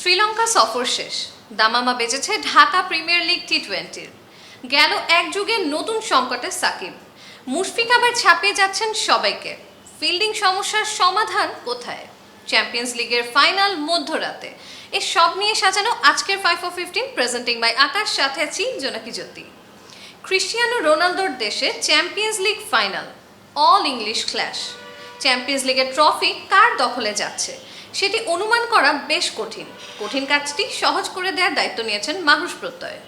শ্রীলঙ্কা সফর শেষ, দামামা বেজেছে ঢাকা প্রিমিয়ার লিগ টি-20-র। গেল এক যুগে নতুন সংকটে সাকিব, মুশফিক আবার ছাপিয়ে যাচ্ছেন সবাইকে। ফিল্ডিং সমস্যার সমাধান কোথায়? চ্যাম্পিয়ন্স লিগের ফাইনাল মধ্যরাতে, এ সব নিয়ে সাজানো আজকের 5 for 15 প্রেজেন্টিং বাই আকাশ, সাথে আছি জোনাকি জ্যোতি। ক্রিস্টিয়ানো রোনালদোর দেশে champions league final, all English clash. Champions লিগের ট্রফি কার দখলে যাচ্ছে সেটি অনুমান করা বেশ কঠিন কাজটি সহজ করে দেওয়ার দায়িত্ব নিয়েছেন মাহুস প্রত্যয়।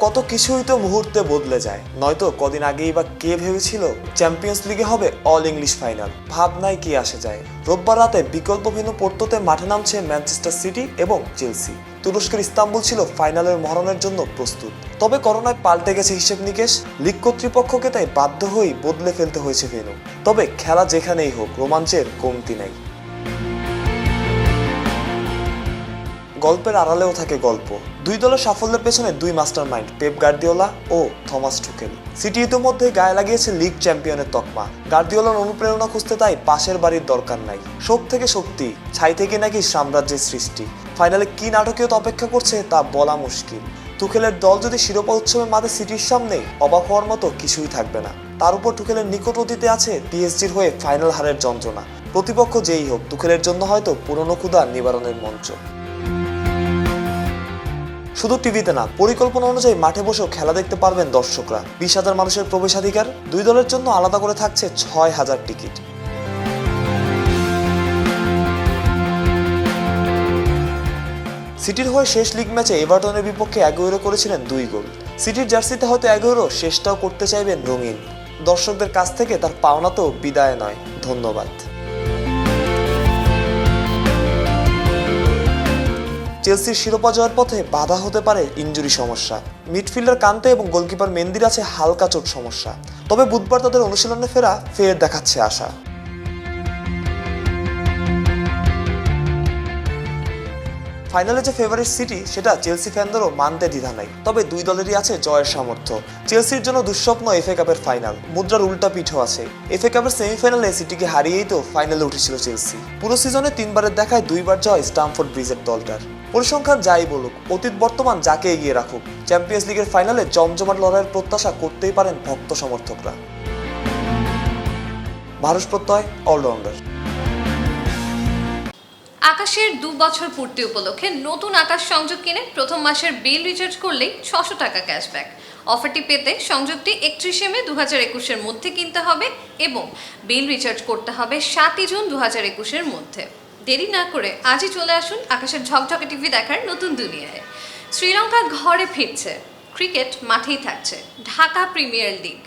কত কিছুই তো মুহূর্তে বদলে যায়, নয়তো কদিন আগেই বা কে ভেবেছিল চ্যাম্পিয়ন্স লিগে হবে অল ইংলিশ ফাইনাল। ভাবনায় কি আসে যায়। রোববার রাতে বিকল্প ভেন্যু পোর্টোতে মাঠে নামছে ম্যানচেস্টার সিটি এবং চেলসি। তুরস্কের ইস্তাম্বুল ছিল ফাইনালের মহরণের জন্য প্রস্তুত, তবে করোনায় পাল্টে গেছে হিসেব নিকেশ। লিগ কর্তৃপক্ষকে তাই বাধ্য হয়েই বদলে ফেলতে হয়েছে ভেন্যু। তবে খেলা যেখানেই হোক, রোমাঞ্চের কমতি নাই। গল্পের আড়ালেও থাকে গল্প। দুই দলের সাফল্যের পেছনে দুই মাস্টার মাইন্ড, পেপ গার্দিওলা ও থমাস টুকেল। সিটি ইতিমধ্যে গায়ে লাগিয়েছে লিগ চ্যাম্পিয়নের তকমা। গার্দিওলার অনুপ্রেরণা খুঁজতে তাই পাশের বাড়ির দরকার নাই। শোক থেকে শক্তি, ছাই থেকে নাকি সাম্রাজ্যের সৃষ্টি। ফাইনালে কি নাটকীয়তা অপেক্ষা করছে তা বলা মুশকিল। টুকেলের দল যদি শিরোপা উৎসবে মাঠে সিটির সামনে, অবাক হওয়ার মতো কিছুই থাকবে না। তার উপর টুকেলের নিকট অতীতে আছে পিএসজির হয়ে ফাইনাল হারের যন্ত্রণা। প্রতিপক্ষ যেই হোক, টুকেলের জন্য হয়তো পুরনো ক্ষুধা নিবারণের মঞ্চ। শুধু টিভিতে না, পরিকল্পনা অনুযায়ী মাঠে বসেও খেলা দেখতে পারবেন দর্শকরা। 20,000 মানুষের প্রবেশাধিকার, দুই দলের জন্য আলাদা করে থাকছে 6,000 টিকিট। সিটির হয়ে শেষ লিগ ম্যাচে এভারটনের বিপক্ষে অ্যাগুয়েরো করেছিলেন 2 গোল। সিটির জার্সিতে হয়তো অ্যাগুয়েরো শেষটাও করতে চাইবেন রঙিন। দর্শকদের কাছ থেকে তার পাওনা তো বিদায় নয়, ধন্যবাদ। চেলসির শিরোপা জয়ের পথে বাধা হতে পারে ইনজুরি সমস্যা। মিডফিল্ডার কান্তে এবং গোলকিপার মেন্দির আছে হালকা চোট সমস্যা। তবে বুধবার তাদের অনুশীলনে ফের দেখাচ্ছে আশা। ফাইনালে যে ফেভারিট সিটি, সেটা চেলসি ফ্যানদেরও মানতে দ্বিধা নাই। তবে দুই দলেরই আছে জয়ের সামর্থ্য। চেলসির জন্য দুঃস্বপ্ন এফএ কাপের ফাইনাল, মুদ্রার উল্টা পিঠও আছে। এফএ কাপের সেমিফাইনালে সিটিকে হারিয়েই তো ফাইনালে উঠেছিল চেলসি। পুরো সিজনে 3বারের দেখায় 2বার জয় স্টামফোর্ড ব্রিজের দলটার। পরিসংখ্যান যাই বলুক, অতীত বর্তমান যাকে এগিয়ে রাখুক, চ্যাম্পিয়ন্স লিগের ফাইনালে জমজমাট লড়াইয়ের প্রত্যাশা করতেই পারেন ভক্ত সমর্থকরা। মাহুস প্রত্যয়, অলরাউন্ডার। আকাশের 2 বছর পূর্তি উপলক্ষে নতুন আকাশ সংযোগ কিনে প্রথম মাসের বিল রিচার্জ করলেই 600 টাকা ক্যাশব্যাক। অফারটি পেতে সংযোগটি 31 মে 2021-এর মধ্যে কিনতে হবে এবং বিল রিচার্জ করতে হবে 7 জুন 2021-এর মধ্যে। দেরি না করে আজই চলে আসুন আকাশের ঝকঝকে টিভি দেখার নতুন দুনিয়ায়। শ্রীলঙ্কা ঘরে ফিরছে, ক্রিকেট মাঠেই থাকছে। ঢাকা প্রিমিয়ার লিগ,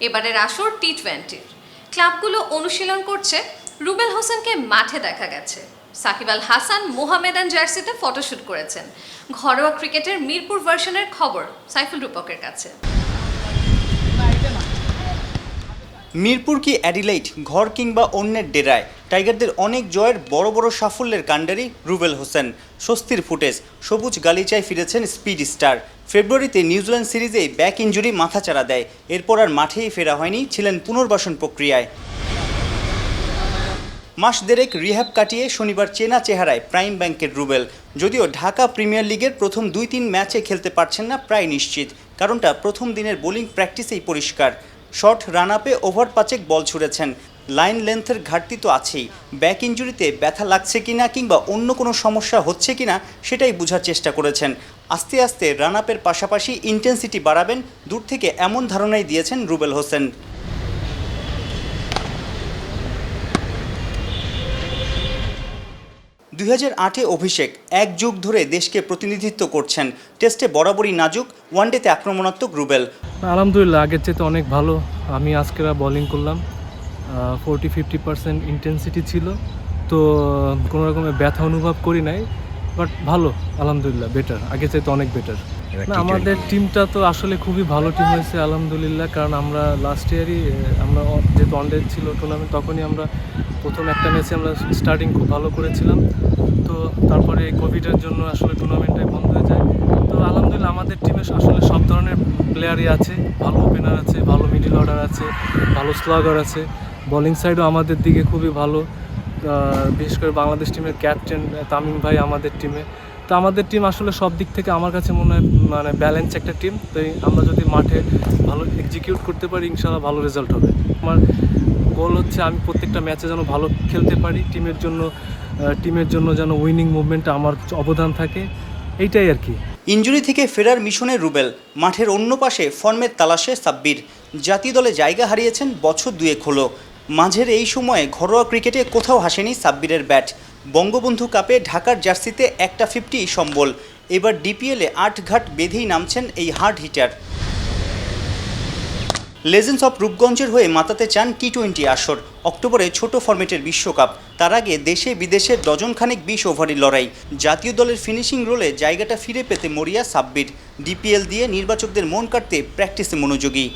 এবারের আসর টি-20-র। ক্লাবগুলো অনুশীলন করছে, রুবেল হোসেনকে মাঠে দেখা গেছে। সাকিব আল হাসান মোহামেডান জার্সিতে ফটোশুট করেছেন। ঘরোয়া ক্রিকেটের মিরপুর ভার্সনের খবর সাইফুল রূপকের কাছে। মিরপুর কি অ্যাডিলেইড, ঘর কিংবা অন্যের ডেরায়, টাইগারদের অনেক জয়ের বড় বড় সাফল্যের কাণ্ডারি রুবেল হোসেন। স্বস্তির ফুটেজ, সবুজ গালিচায় ফিরেছেন স্পিড স্টার। ফেব্রুয়ারিতে নিউজিল্যান্ড সিরিজেই ব্যাক ইঞ্জুরি মাথাচাড়া দেয়, এরপর আর মাঠেই ফেরা হয়নি, ছিলেন পুনর্বাসন প্রক্রিয়ায়। মাস দেড়েক রিহ্যাব কাটিয়ে শনিবার চেনা চেহারায় প্রাইম ব্যাংকের রুবেল। যদিও ঢাকা প্রিমিয়ার লিগের প্রথম 2-3 ম্যাচে খেলতে পারছেন না প্রায় নিশ্চিত। কারণটা প্রথম দিনের বোলিং প্র্যাকটিসেই পরিষ্কার। শর্ট রান আপে ওভার 5 বল ছুড়েছেন। লাইন লেন্থের ঘাটতি তো আছেই। ব্যাক ইঞ্জুরিতে ব্যথা লাগছে কিনা কিংবা অন্য কোনো সমস্যা হচ্ছে কিনা সেটাই বোঝার চেষ্টা করেছেন। আস্তে আস্তে রান আপের পাশাপাশি ইন্টেন্সিটি বাড়াবেন, দূর থেকে এমন ধারণাই দিয়েছেন রুবেল হোসেন। 2008-এ অভিষেক, 1 যুগ ধরে দেশকে প্রতিনিধিত্ব করছেন। টেস্টে বরাবরই নাজুক, ওয়ানডেতে আক্রমণাত্মক রুবেল। আলহামদুলিল্লাহ, আগের চেয়ে অনেক ভালো। আমি আজকে বোলিং করলাম, 40-50% ইন্টেন্সিটি ছিল, তো কোনো রকমের ব্যথা অনুভব করি নাই। বাট ভালো, আলহামদুলিল্লাহ, বেটার, আগের চাইতে অনেক বেটার। না, আমাদের টিমটা তো আসলে খুবই ভালো টিম হয়েছে আলহামদুলিল্লাহ। কারণ আমরা লাস্ট ইয়ারই আমরা যেহেতু ওয়ানডে ছিল টুর্নামেন্ট, তখনই আমরা প্রথম একটা ম্যাচে আমরা স্টার্টিং খুব ভালো করেছিলাম। তো তারপরে কোভিডের জন্য আসলে টুর্নামেন্টটাই বন্ধ হয়ে যায়। তো আলহামদুলিল্লাহ আমাদের টিমে আসলে সব ধরনের প্লেয়ারই আছে। ভালো ওপেনার আছে, ভালো মিডল অর্ডার আছে, ভালো স্লাগার আছে। বোলিং সাইডও আমাদের দিকে খুবই ভালো। বিশেষ করে বাংলাদেশ টিমের ক্যাপ্টেন তামিম ভাই আমাদের টিমে। তো আমাদের টিম আসলে সব দিক থেকে আমার কাছে মনে হয় মানে ব্যালেন্স একটা টিম। তো আমরা যদি মাঠে ভালো এক্সিকিউট করতে পারি ইনশাআল্লাহ ভালো রেজাল্ট হবে। আমার গোল হচ্ছে আমি প্রত্যেকটা ম্যাচে যেন ভালো খেলতে পারি, টিমের জন্য যেন উইনিং মুভমেন্টে আমার অবদান থাকে, এইটাই আর কি। ইনজুরি থেকে ফেরার মিশনে রুবেল, মাঠের অন্য পাশে ফর্মের তালাশে সাব্বির। জাতীয় দলে জায়গা হারিয়েছেন বছর দুয়েক হলো। মাঝের এই সময়ে ঘরোয়া ক্রিকেটে কোথাও হাসেনি সাব্বিরের ব্যাট। বঙ্গবন্ধু কাপে ঢাকার জার্সিতে একটা 50 সম্বল। এবার ডিপিএলে 8 ঘাট বেঁধেই নামছেন এই হার্ড হিটার। লেজেন্ডস অফ রূপগঞ্জের হয়ে মাতাতে চান টি-20 আসর। অক্টোবরে ছোট ফরম্যাটের বিশ্বকাপ, তার আগে দেশে বিদেশে ডজনখানেক 20 ওভারের লড়াই। জাতীয় দলের ফিনিশিং রোলে জায়গাটা ফিরে পেতে মরিয়া সাব্বির। ডিপিএল দিয়ে নির্বাচকদের মন কাটতে প্র্যাকটিসে মনোযোগী।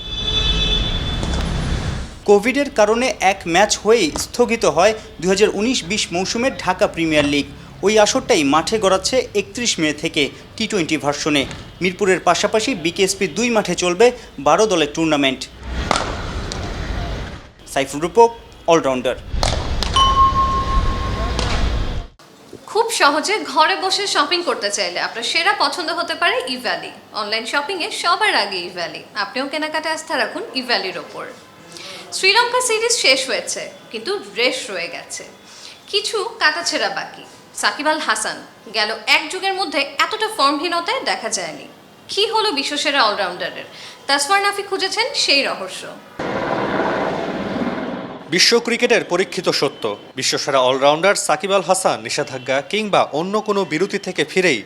কোভিডের কারণে এক ম্যাচ হয়েই স্থগিত হয় 2019-20 মৌসুমের ঢাকা প্রিমিয়ার লিগ। ওই আসরটাই মাঠে গড়াচ্ছে 31 মে থেকে টি-20 ভার্সনে। মিরপুরের পাশাপাশি বিকেএসপি 2 মাঠে চলবে 12 দলের টুর্নামেন্ট। সাইফুর রূপক, অলরাউন্ডার। খুব সহজে ঘরে বসে শপিং করতে চাইলে আপনার সেরা পছন্দ হতে পারে ইভ্যালি। অনলাইন শপিংয়ে সবার আগে ইভ্যালি। আপনিও কেনাকাটা আস্থা রাখুন ইভ্যালির ওপর। শ্রীলঙ্কা সিরিজ শেষ হয়েছে, কিন্তু রেশ রয়ে গেছে, কিছু কাটাছেঁড়া বাকি। সাকিব আল হাসান গেল এক যুগের মধ্যে এতটা ফর্মহীনতায় দেখা যায়নি। কি হলো বিশ্বসেরা অলরাউন্ডারের? তাসফার নাফি খুঁজেছেন সেই রহস্য। বিশ্ব ক্রিকেটের পরীক্ষিত সত্য, বিশ্বসেরা অলরাউন্ডার সাকিব আল হাসান নিষেধাজ্ঞা কিংবা অন্য কোনো বিরতি থেকে ফিরেই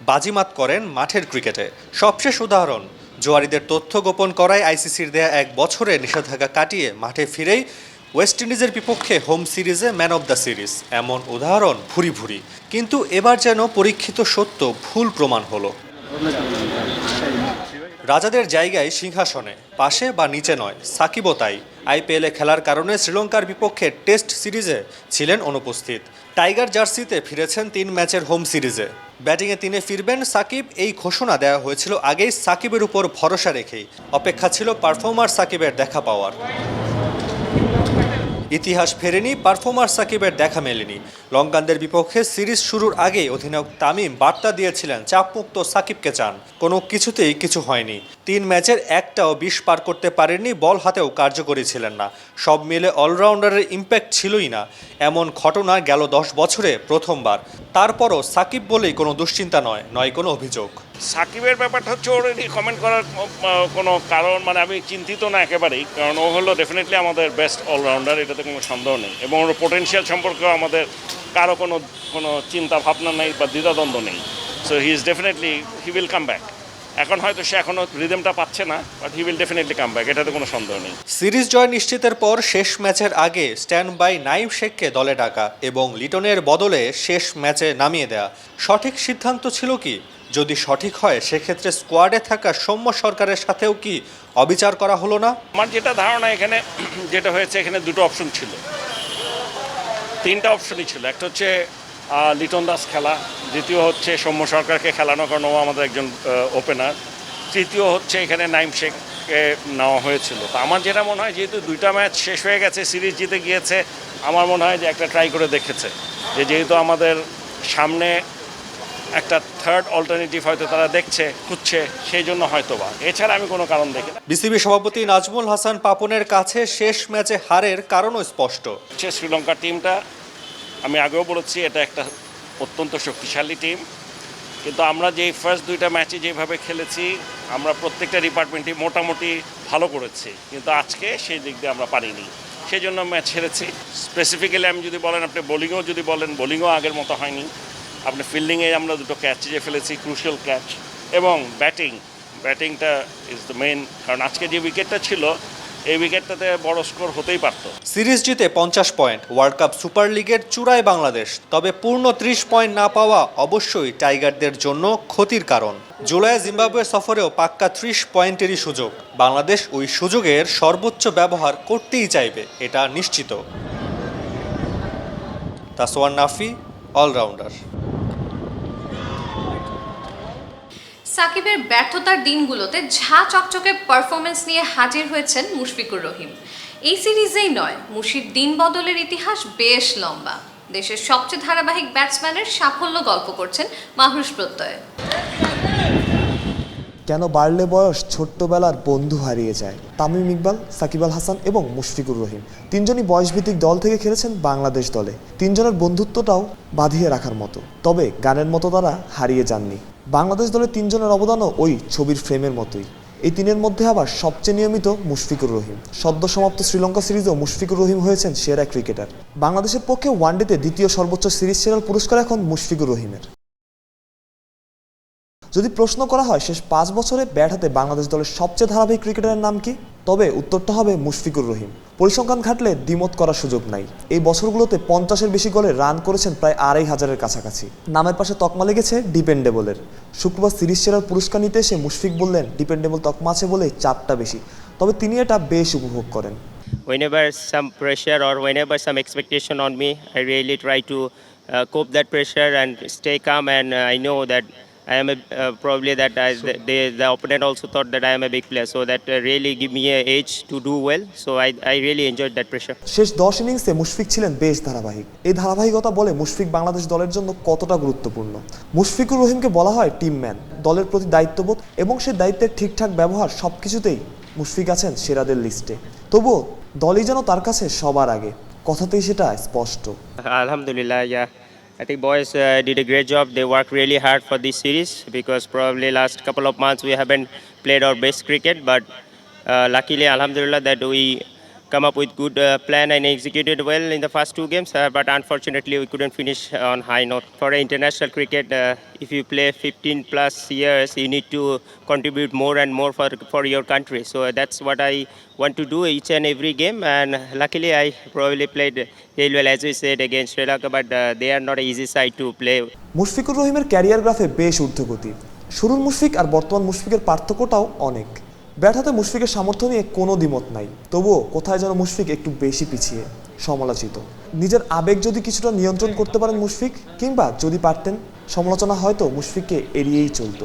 বাজিমাত করেন মাঠের ক্রিকেটে। সবশেষ উদাহরণ, জোয়ারিদের তথ্য গোপন করায় আইসিসির দেয়া 1 বছরের নিষেধাজ্ঞা কাটিয়ে মাঠে ফিরেই ওয়েস্ট ইন্ডিজের বিপক্ষে হোম সিরিজে ম্যান অব দ্য সিরিজ। এমন উদাহরণ ভুরি ভুরি, কিন্তু এবার যেন পরীক্ষিত সত্য ভুল প্রমাণ হলো। রাজাদের জায়গায় সিংহাসনে, পাশে বা নিচে নয়, সাকিবও তাই। আইপিএলে খেলার কারণে শ্রীলঙ্কার বিপক্ষে টেস্ট সিরিজে ছিলেন অনুপস্থিত। টাইগার জার্সিতে ফিরেছেন 3 ম্যাচের হোম সিরিজে। ব্যাটিংয়ে 3-এ ফিরবেন সাকিব, এই ঘোষণা দেওয়া হয়েছিল আগেই সাকিবের উপর ভরসা রেখেই। অপেক্ষা ছিল পারফর্মার সাকিবের দেখা পাওয়ার। ইতিহাস ফেরেনি, পারফর্মার সাকিবের দেখা মেলেনি। লঙ্কানদের বিপক্ষে সিরিজ শুরুর আগেই অধিনায়ক তামিম বার্তা দিয়েছিলেন চাপমুক্ত সাকিবকে চান। কোনো কিছুতেই কিছু হয়নি। 3 ম্যাচের একটাও 20 পার করতে পারেননি, বল হাতেও কার্যকরী ছিলেন না। সব মিলে অলরাউন্ডারের ইম্প্যাক্ট ছিলই না। এমন ঘটনা গেল 10 বছরে প্রথমবার। তারপরও সাকিব বলেই কোনো দুশ্চিন্তা নয় কোনো অভিযোগ। সাকিবের ব্যাপারটা হচ্ছে ওর এটি কমেন্ট করার কোনো কারণ মানে আমি চিন্তিত না একেবারেই, কারণ ও হলো ডেফিনেটলি আমাদের বেস্ট অলরাউন্ডার, এটাতে কোনো সন্দেহ নেই। এবং ওর পোটেনশিয়াল সম্পর্কেও আমাদের কারো কোনো চিন্তা ভাবনা নেই বা দ্বিধাদ্বন্দ্ব নেই। So he is definitely he will come back. এখন হয়তো সে এখনও রিদমটা পাচ্ছে না, but he will definitely come back, এটাতে কোনো সন্দেহ নেই। সিরিজ জয় নিশ্চিতের পর শেষ ম্যাচের আগে স্ট্যান্ড বাই নাইম শেখকে দলে ডাকা এবং লিটনের বদলে শেষ ম্যাচে নামিয়ে দেয়া সঠিক সিদ্ধান্ত ছিল কি? যদি সঠিক হয় সেক্ষেত্রে স্কোয়াডে থাকা সৌম্য সরকারের সাথেও কি অবিচার করা হলো না? আমার যেটা ধারণা এখানে যেটা হয়েছে, এখানে 2টো অপশন ছিল, 3টা অপশনই ছিল। একটা হচ্ছে লিটন দাস খেলা, দ্বিতীয় হচ্ছে সৌম্য সরকারকে খেলানো, কারণ ও আমাদের একজন ওপেনার, তৃতীয় হচ্ছে এখানে নাইম শেখকে নেওয়া হয়েছিল। তো আমার যেটা মনে হয়, যেহেতু 2টা ম্যাচ শেষ হয়ে গেছে, সিরিজ জিতে গিয়েছে, আমার মনে হয় যে একটা ট্রাই করে দেখেছে যে যেহেতু আমাদের সামনে একটা থার্ড অল্টারনেটিভ হয়তো তারা খুঁজছে, সেই জন্য হয়তো বা, এছাড়া আমি কোনো কারণ দেখি না। বিসিবি সভাপতি নাজমুল হাসান পাপনের কাছে শেষ ম্যাচে হারের কারণও স্পষ্ট। শ্রীলঙ্কার টিমটা আমি আগেও বলেছি এটা একটা অত্যন্ত শক্তিশালী টিম, কিন্তু আমরা যেই ফার্স্ট 2টা ম্যাচে যেভাবে খেলেছি, আমরা প্রত্যেকটা ডিপার্টমেন্টই মোটামুটি ভালো করেছি, কিন্তু আজকে সেই দিক দিয়ে আমরা পারিনি, সেই জন্য ম্যাচ হেরেছি। স্পেসিফিক্যালি আমি যদি বলেন, আপনি বোলিংও আগের মতো হয়নি। আপনি ফিল্ডিংয়ে আমরা 2টো ক্যাচ যে ফেলেছি, ক্রুশিয়াল ক্যাচ, এবং ব্যাটিংটা ইজ দ্য মেইন, কারণ আজকে যে উইকেটটা ছিল, এই উইকেটটাতে বড় স্কোর হতেই পারতো। সিরিজ জিতে 50 পয়েন্ট, ওয়ার্ল্ড কাপ সুপার লিগের চূড়ায় বাংলাদেশ। তবে পূর্ণ 30 পয়েন্ট না পাওয়া অবশ্যই টাইগারদের জন্য ক্ষতির কারণ। জুলাই জিম্বাবুয়ে সফরেও পাক্কা 30 পয়েন্টেরই সুযোগ। বাংলাদেশ ওই সুযোগের সর্বোচ্চ ব্যবহার করতেই চাইবে, এটা নিশ্চিত। তাসওয়ার নাফি, অলরাউন্ডার। সাকিবের ব্যর্থতার দিনগুলোতে ঝা চকচকে পারফরমেন্স নিয়ে হাজির হয়েছেন মুশফিকুর রহিম। এই সিরিজেই নয়, মুশির দিন বদলের ইতিহাস বেশ লম্বা। দেশের সবচেয়ে ধারাবাহিক ব্যাটসম্যানের সাফল্য গল্প করছেন মাহরুষ প্রত্যয়। কেন বাড়লে বয়স ছোট্টবেলার বন্ধু হারিয়ে যায়? তামিম ইকবাল, সাকিব আল হাসান এবং মুশফিকুর রহিম তিনজনই বয়সভিত্তিক দল থেকে খেলেছেন বাংলাদেশ দলে। তিনজনের বন্ধুত্বটাও বাঁধিয়ে রাখার মতো, তবে গানের মতো তারা হারিয়ে যাননি। বাংলাদেশ দলের তিনজনের অবদানও ওই ছবির ফ্রেমের মতোই। এই তিনের মধ্যে আবার সবচেয়ে নিয়মিত মুশফিকুর রহিম। সদ্য সমাপ্ত শ্রীলঙ্কা সিরিজেও মুশফিকুর রহিম হয়েছেন সেরা ক্রিকেটার। বাংলাদেশের পক্ষে ওয়ানডেতে দ্বিতীয় সর্বোচ্চ সিরিজ সেরার পুরস্কার এখন মুশফিকুর রহিমের। যদি প্রশ্ন করা হয় শেষ 5 বছরে ব্যাট হাতে বাংলাদেশ দলের সবচেয়ে ধারাবাহিক ক্রিকেটারের নাম কি, তবে উত্তরটা হবে মুশফিকুর রহিম। পরিসংখ্যান ঘাটলে দ্বিমত করার সুযোগ নাই। এই বছরগুলোতে 50-এর বেশি গোলে রান করেছেন প্রায় 2500-এর কাছাকাছি। নামের পাশে তকমা লেগেছে ডিপেন্ডেবলের। শুক্রবার সিরিজ সেরার পুরস্কার নিতে এসে মুশফিক বললেন, ডিপেন্ডেবল তকমা আছে বলেই চাপটা বেশি, তবে তিনি এটা বেশ উপভোগ করেন। Whenever some pressure or whenever some expectation on me, I really try to cope that pressure and stay calm, and I know that I am probably that the opponent also thought that I am a big player, so that really give me an edge to do well. So I really enjoyed that pressure. শেষ 10 ইনিংসে মুশফিক ছিলেন বেশ ধারাবাহিক। এই ধারাবাহিকতা বলে মুশফিক বাংলাদেশ দলের জন্য কতটা গুরুত্বপূর্ণ। মুশফিকুর রহিমকে বলা হয় টিম ম্যান। দলের প্রতি দায়িত্ববোধ এবং সে দায়িত্বের ঠিকঠাক ব্যবহার সবকিছুতেই মুশফিক আছেন সেরাদের লিস্টে। তবুও দলই যেন তার কাছে সবার আগে, কথাতেই সেটা স্পষ্ট। Alhamdulillah, yeah. I think boys did a great job. They worked really hard for this series because probably last couple of months we haven't played our best cricket, but luckily, alhamdulillah, that we come up with good plan and executed well in the first 2 games, but unfortunately we couldn't finish on high note. For international cricket, if you play 15 plus years, you need to contribute more and more for your country. So that's what I want to do each and every game, and luckily I probably played really well, as we said, against Sri Lanka, but they are not an easy side to play. Mushfiqur রহিমের career গ্রাফে বেশ ঊর্ধ্বগতি। শুরুর মুশফিক আর বর্তমান মুশফিকের পার্থক্যটাও অনেক। Bat হাতে মুশফিকের সামর্থ্য নিয়ে কোনো দ্বিমত নাই, তবুও কোথায় যেন মুশফিক একটু বেশি পিছিয়ে, সমালোচিত। নিজের আবেগ যদি কিছুটা নিয়ন্ত্রণ করতে পারেন মুশফিক, কিংবা যদি পারতেন, সমালোচনা হয়তো মুশফিককে এড়িয়েই চলত।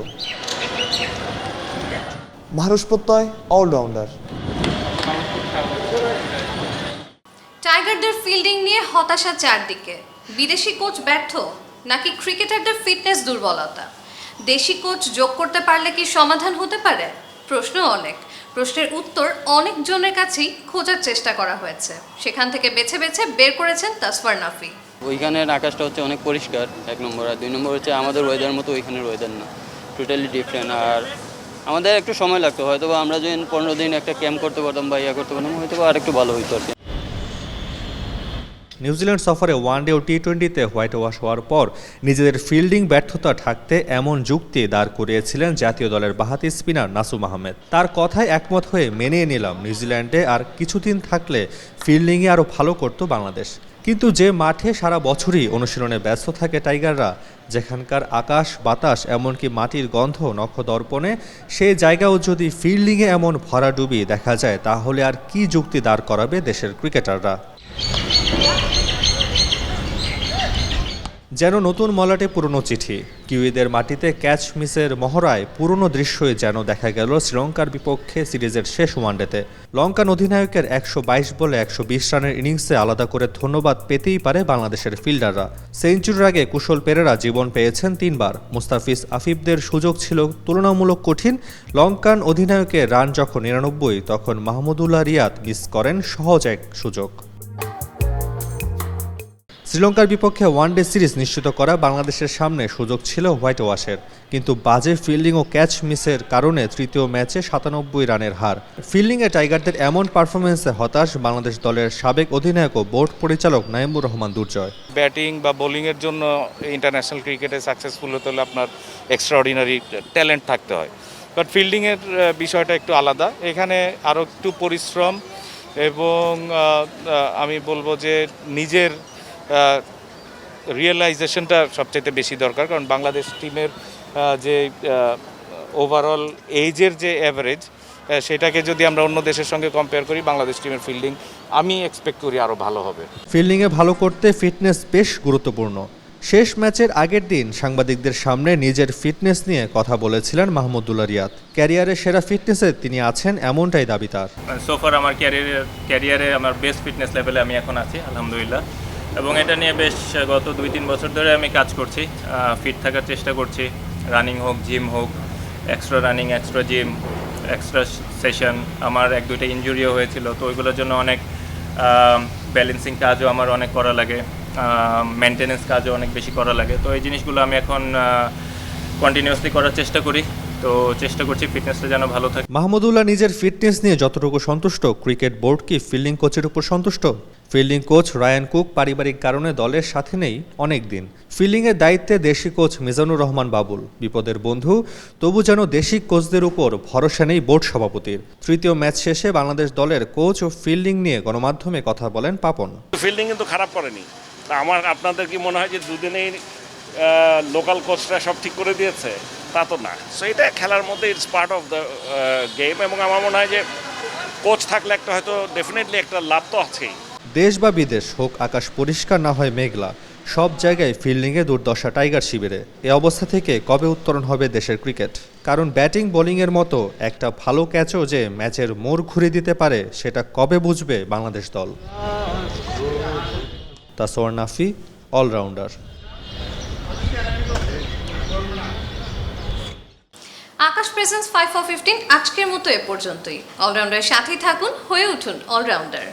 মাহরুষ প্রত্যয় অলরাউন্ডার। টাইগারদের ফিল্ডিং নিয়ে হতাশা চারদিকে। বিদেশি কোচ ব্যর্থ, নাকি ক্রিকেটারদের ফিটনেস দুর্বলতা? দেশি কোচ যোগ করতে পারলে কি সমাধান হতে পারে? প্রশ্ন অনেক। প্রশ্নের উত্তর অনেকজনের কাছেই খোঁজার চেষ্টা করা হয়েছে। সেখান থেকে বেছে বেছে বের করেছেন তাসফার নাফি। ওইখানের আকাশটা হচ্ছে অনেক পরিষ্কার, 1 নম্বর। আর 2 নম্বর হচ্ছে আমাদের ওয়েদার মতো ওইখানের ওয়েদার না, টোটালি ডিফারেন্ট। আর আমাদের একটু সময় লাগতো, হয়তো আমরা যদি 15 দিন একটা ক্যাম্প করতে পারতাম বা ইয়া করতে পারতাম, হয়তো আর একটু ভালো হইতো আর কি। নিউজিল্যান্ড সফরে ওয়ানডে ও টি-20তে হোয়াইট ওয়াশ হওয়ার পর নিজেদের ফিল্ডিং ব্যর্থতা ঢাকতে এমন যুক্তি দাঁড় করিয়েছিলেন জাতীয় দলের বাঁহাতি স্পিনার নাসুম আহমেদ। তার কথায় একমত হয়ে মেনে নিলাম নিউজিল্যান্ডে আর কিছুদিন থাকলে ফিল্ডিংয়ে আরও ভালো করত বাংলাদেশ। কিন্তু যে মাঠে সারা বছরই অনুশীলনে ব্যস্ত থাকে টাইগাররা, যেখানকার আকাশ বাতাস এমনকি মাটির গন্ধ নখদর্পণে, সেই জায়গাও যদি ফিল্ডিংয়ে এমন ভরাডুবি দেখা যায়, তাহলে আর কি যুক্তি দাঁড় করাবে দেশের ক্রিকেটাররা? যেন নতুন মলাটে পুরনো চিঠি। কিউইদের মাটিতে ক্যাচ মিসের মহড়ায় পুরনো দৃশ্যই যেন দেখা গেল শ্রীলঙ্কার বিপক্ষে সিরিজের শেষ ওয়ানডেতে। লঙ্কান অধিনায়কের 122 বলে 120 রানের ইনিংসে আলাদা করে ধন্যবাদ পেতেই পারে বাংলাদেশের ফিল্ডাররা। সেঞ্চুরির আগে কুশল পেরেরা জীবন পেয়েছেন 3 বার। মুস্তাফিজ আফিফদের সুযোগ ছিল তুলনামূলক কঠিন। লঙ্কান অধিনায়কের রান যখন 99, তখন মাহমুদুল্লাহ রিয়াদ মিস করেন সহজ এক সুযোগ। শ্রীলঙ্কার বিপক্ষে ওয়ানডে সিরিজ নিশ্চিত করা বাংলাদেশের সামনে সুযোগ ছিল হোয়াইট ওয়াশের, কিন্তু বাজে ফিল্ডিং ও ক্যাচ মিসের কারণে তৃতীয় ম্যাচে 97 রানের হার। ফিল্ডিংয়ে টাইগারদের এমন পারফরমেন্সে হতাশ বাংলাদেশ দলের সাবেক অধিনায়ক ও বোর্ড পরিচালক নাইমুর রহমান দুর্জয়। ব্যাটিং বা বোলিংয়ের জন্য ইন্টারন্যাশনাল ক্রিকেটে সাকসেসফুল হতে হলে আপনার এক্সট্রাঅর্ডিনারি ট্যালেন্ট থাকতে হয়, বাট ফিল্ডিংয়ের বিষয়টা একটু আলাদা। এখানে আরও একটু পরিশ্রম এবং আমি বলবো যে নিজের রিয়েলাইজেশনটা সবচেয়ে বেশি দরকার, কারণ বাংলাদেশ টিমের যে ওভারঅল এইজের যে অ্যাভারেজ, সেটাকে যদি আমরা অন্য দেশের সঙ্গে কম্পেয়ার করি, বাংলাদেশ টিমের ফিল্ডিং আমি এক্সপেক্ট করি আরও ভালো হবে। ফিল্ডিংয়ে ভালো করতে ফিটনেস বেশ গুরুত্বপূর্ণ। শেষ ম্যাচের আগের দিন সাংবাদিকদের সামনে নিজের ফিটনেস নিয়ে কথা বলেছিলেন মাহমুদুল্লাহ রিয়াদ। ক্যারিয়ারে সেরা ফিটনেসে তিনি আছেন, এমনটাই দাবি তার। সোফার আমার ক্যারিয়ারে আমার বেস্ট ফিটনেস লেভেলে আমি এখন আছি, আলহামদুলিল্লাহ। এবং এটা নিয়ে বেশ গত 2-3 বছর ধরে আমি কাজ করছি, ফিট থাকার চেষ্টা করছি। রানিং হোক, জিম হোক, extra running, extra gym, extra session. আমার 1-2টা ইনজুরিও হয়েছিল, তো ওইগুলোর জন্য অনেক ব্যালেন্সিং কাজও আমার অনেক করা লাগে, মেনটেনেন্স কাজও অনেক বেশি করা লাগে। তো এই জিনিসগুলো আমি এখন কন্টিনিউয়াসলি করার চেষ্টা করি, তো চেষ্টা করছি ফিটনেসটা যেন ভালো থাকে। মাহমুদুল্লাহ নিজের ফিটনেস নিয়ে যতটুকু সন্তুষ্ট, ক্রিকেট বোর্ড কি ফিল্ডিং কোচের উপর সন্তুষ্ট? ফিল্ডিং কোচ রায়ান কুক পারিবারিক কারণে দলের সাথে নেই অনেক দিন। ফিল্ডিংয়ের দায়িত্বে দেশি কোচ মিজানুর রহমান বাবুল, বিপদের বন্ধু। তবু যেন দেশি কোচদের উপর ভরসা নেই বোর্ড সভাপতির। তৃতীয় ম্যাচ শেষে বাংলাদেশ দলের কোচ ও ফিল্ডিং নিয়ে গণমাধ্যমে কথা বলেন পাপন। ফিল্ডিং কিন্তু খারাপ করেনি। আপনাদের কি মনে হয় যে দুদিনেই লোকাল কোচরা সব ঠিক করে দিয়েছে? তা তো না। সো এটা খেলার মধ্যে it's part of the game, এবং আমার মনে হয় যে কোচ থাকলে একটা হয়তো ডেফিনেটলি একটা লাভ তো আছেই। দেশ বা বিদেশ হোক, আকাশ পরিষ্কার না হয় মেঘলা, সব জায়গায় ফিল্ডিংয়ে দুর্দশা টাইগার শিবিরে। এ অবস্থা থেকে কবে উত্তরণ হবে দেশের ক্রিকেট? কারণ ব্যাটিং বোলিংয়ের মতো একটা ভালো ক্যাচও যে ম্যাচের মোড় ঘুরিয়ে দিতে পারে, সেটা কবে বুঝবে বাংলাদেশ দল? Taswar Nafi, allrounder. Akash presence 5 for 15 আজকের মতো এ পর্যন্তই। অলরাউন্ডারের সাথেই থাকুন, হয়ে উঠুন অলরাউন্ডার।